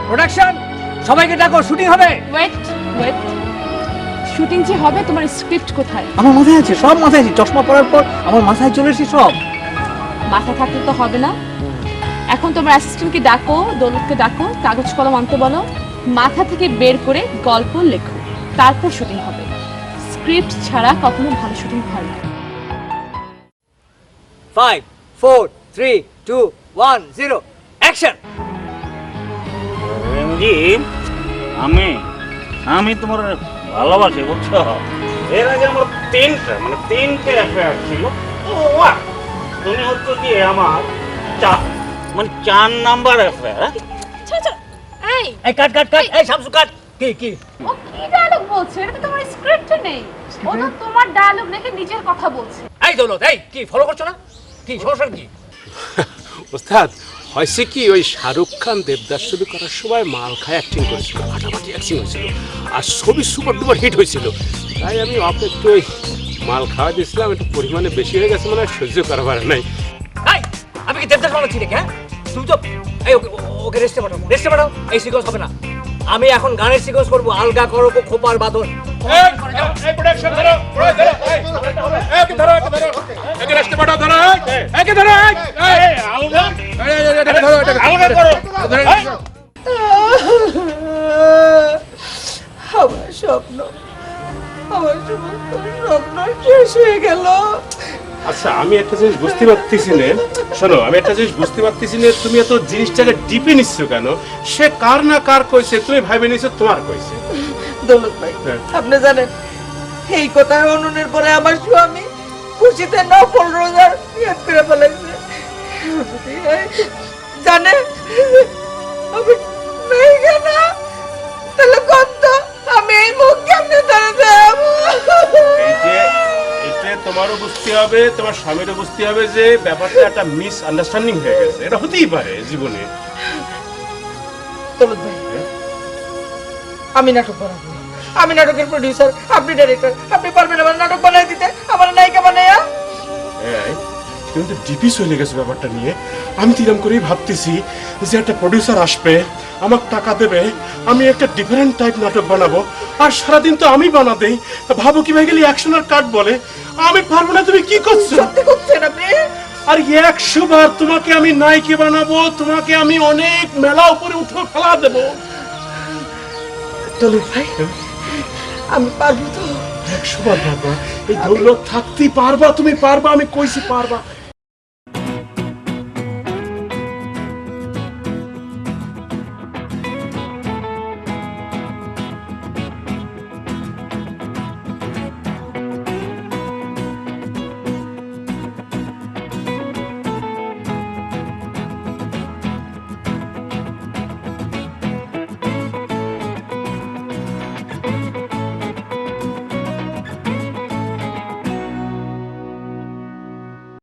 প্রোডাকশন, সবাইকে ডাকো, শুটিং হবে। ওয়েট ওয়েট, শুটিং যে হবে তোমার স্ক্রিপ্ট কোথায়? আমার মাথায় আছে, সব মাথায় আছে। চশমা পরার পর আমার মাথায় চলে এসেছে সব। মাথা থাকলে তো হবে না। এখন তোমার অ্যাসিস্ট্যান্টকে ডাকো, দৌলতকে ডাকো, কাগজ কলম আনতে বলো, মাথা থেকে বের করে গল্প লেখো, তারপর শুটিং হবে। স্ক্রিপ্ট ছাড়া কখনো ভালো শুটিং হয় না। 5 4 3 2 1 0 অ্যাকশন। আমি তোমার ভালোবাসি, বুঝছো? এর আগে আমার তিনটে অ্যাফেয়ার ছিল। তুমি হচ্ছে কি আমার 4 নাম্বার অ্যাফেয়ার। এই কাট কাট কাট, এই শামসু কাট। কি ও কি ডায়লগ বলছে? এটা তো তোমার স্ক্রিপ্টে নেই। ও তো তোমার ডায়লগ রেখে নিজের কথা বলছে। এই দৌলত, এই কি ফলো করছো না? কি সমস্যা কি? ওস্তাদ, হয়েছে কি, ওই শাহরুখ খান দেবদাস ছবি করার সময় মাল খায় অ্যাক্টিং করেছিল, ফাটাফাটি অ্যাক্টিং হয়েছিল, আর ছবি সুপার ডুপার হিট হয়েছিল। তাই আমি ওকে একটু ওই মাল খাওয়া দিয়েছিলাম, একটু পরিমাণে বেশি হয়ে গেছে, মানে সহ্য করাবার নাই। এই আমি কি দেবদাস বানাচ্ছি নাকি? হ্যাঁ, তুমি তো এই ওকে রেস্টে পাঠাও। এই সিকোয়েন্স হবে না। আমি এখন গানের সিকোয়েন্স করবো, আলগা করো খোপার বাঁধন। এই প্রোডাকশন ধরো, একে রাস্তে পাঠাও, ধরো, একে ধরো, আমার স্বপ্ন, আমার সমস্ত স্বপ্ন শেষ হয়ে গেল। আচ্ছা, আমি একটা জিনিস বুঝতে পারতেছি না, শোনো, আমি একটা জিনিস বুঝতে পারতেছি না, তুমি এত জিনিসটাকে ডিপে নিচ্ছ কেন? সে কার না কার কইছে, তুমি ভাইবে নিছো তোমার কইছে। দৌলত ভাই, আপনি জানেন এই কথা অনুনের পরে আমার স্বামী খুশিতে নফল রোজার ইয়াদ করে ফেলেছে। জানে আমি নেই কেন, তাহলে কত আমি এই মুখ কেমনে ধরে যাব? এটা তোমারও বুঝতে হবে, তোমার স্বামীরও বুঝতে হবে যে ব্যাপারটা একটা মিস আন্ডারস্ট্যান্ডিং হয়ে গেছে। এটা হতেই পারে জীবনে। দৌলত ভাই, আমি নাটক বানাবো, আমি নাটকের প্রডিউসার, আপনি ডাইরেক্টর, আপনি পারবেন আমার নাটক বানাই দিতে, আমার নায়িকা বানাইয়া? তুমি তো ডিপি চলে গেছো ব্যাপারটা নিয়ে। আমি তো এরকম করেই ভাবতেছি যে একটা প্রডিউসার আসবে, আমাকে টাকা দেবে, আমি একটা ডিফারেন্ট টাইপ নাটক বানাবো, আর সারাদিন তো আমি বানাতেই। ভাবো কি ভাই গেলে অ্যাকশন আর কাট বলে, আমি পারবো না। তুমি কি করছো? সত্যি করছেন আপনি? আর 100 বার তোমাকে আমি নায়িকা বানাবো, তোমাকে আমি অনেক মেলা উপরে উঠে ফেলা দেবো। দৌলত ভাই, আমি পারবো তো? 100 বার পারবা। এই দৌলত থাকতেই পারবা, তুমি পারবা, আমি কইছি পারবা।